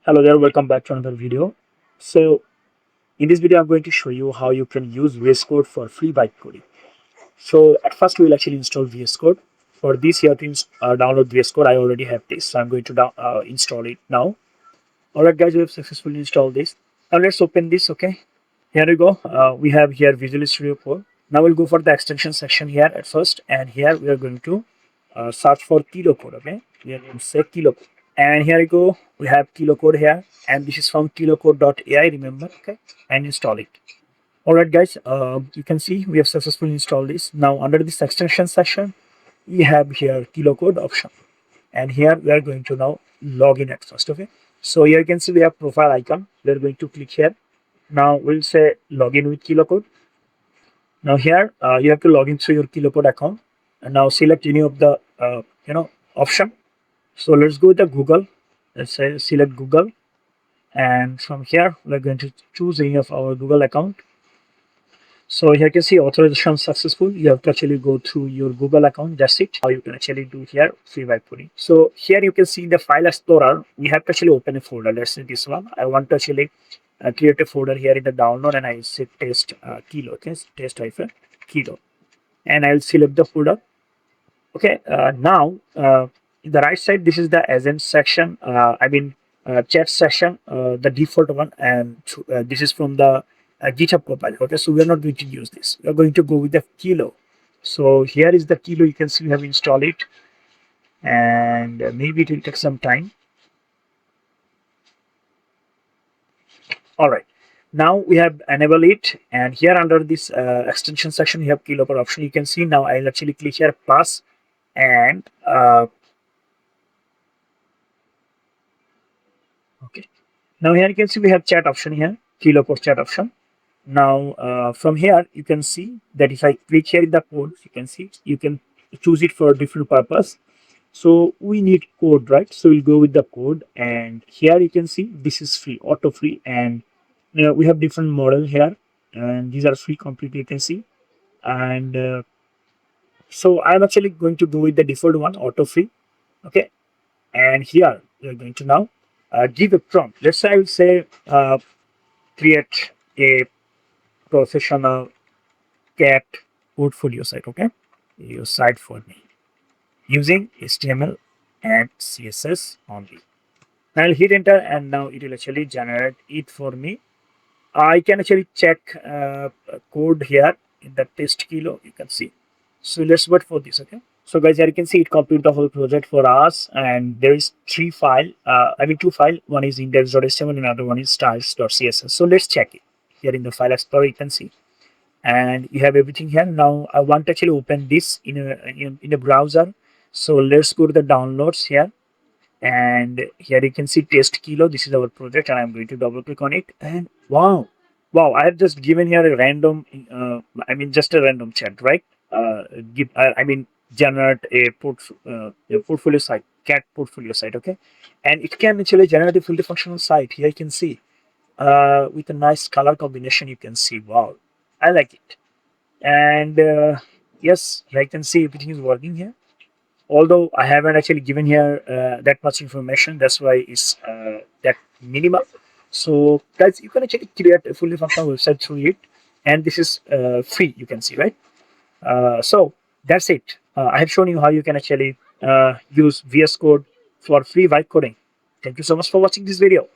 Hello there, welcome back to another video. So in this video I'm going to show you how you can use VS Code for free byte coding. So at first we will actually install VS Code. For this you have to download VS Code. I already have this, so I'm going to install it now. Alright guys, we have successfully installed this. Now let's open this. Okay, here we go. We have here Visual Studio Code. Now we'll go for the extension section here at first, and here we are going to search for kilo code. Okay, we are going to say kilo code. And here we go, we have kilo code here, and this is from kilocode.ai, remember. Okay, and install it. All right guys, you can see we have successfully installed this. Now under this extension section we have here kilo code option, and here we are going to now log in at first. Okay, so here you can see we have profile icon. We are going to click here. Now we'll say login with kilo code. Now here you have to log in through your kilo code account, and now select any of the option. So let's go with the Google. Let's say select Google, and from here we're going to choose any of our Google account. So here you can see authorization successful. You have to actually go through your Google account. That's it. How you can actually do here free byte coding. So here you can see in the file explorer, we have to actually open a folder. Let's say this one. I want to actually create a folder here in the download, and I say test kilo. Okay, test hyphen kilo, and I'll select the folder. Okay, now in the right side, this is the agent section. Chat section, the default one, and this is from the GitHub Copilot. Okay, so we are not going to use this. We are going to go with the kilo. So here is the kilo. You can see we have installed it, and maybe it will take some time. All right. Now we have enabled it, and here under this extension section, we have kilo per option. You can see now I'll actually click here plus, and okay. Now here you can see we have chat option here, kilo code chat option. Now from here you can see that if I click here in the code, you can see you can choose it for different purpose. So we need code, right? So we'll go with the code, and here you can see this is free, auto free, and we have different model here, and these are free completely. You can see, and so I'm actually going to go with the default one, auto free. Okay, and here we're going to now give a prompt. Let's say I will say create a professional cat portfolio site. Okay, your site for me using HTML and CSS only. I'll hit enter, and now it will actually generate it for me. I can actually check code here in the test kilo. You can see. So let's wait for this. Okay. So guys, here you can see it completed the whole project for us, and there is two file. One is index.html and another one is styles.css. So let's check it here in the file explorer. You can see, and you have everything here. Now I want to actually open this in a browser. So let's go to the downloads here, and here you can see test kilo. This is our project, and I'm going to double click on it, and wow, I have just given here a random just a random chat, right? Give generate a portfolio site, cat portfolio site. Okay, and it can actually generate a fully functional site. Here you can see with a nice color combination. You can see, wow, I like it. And yes, I can see everything is working here, although I haven't actually given here that much information. That's why it's that minimal. So guys, you can actually create a fully functional website through it, and this is free. You can see, right? So that's it. I have shown you how you can actually use VS Code for free vibe coding. Thank you so much for watching this video.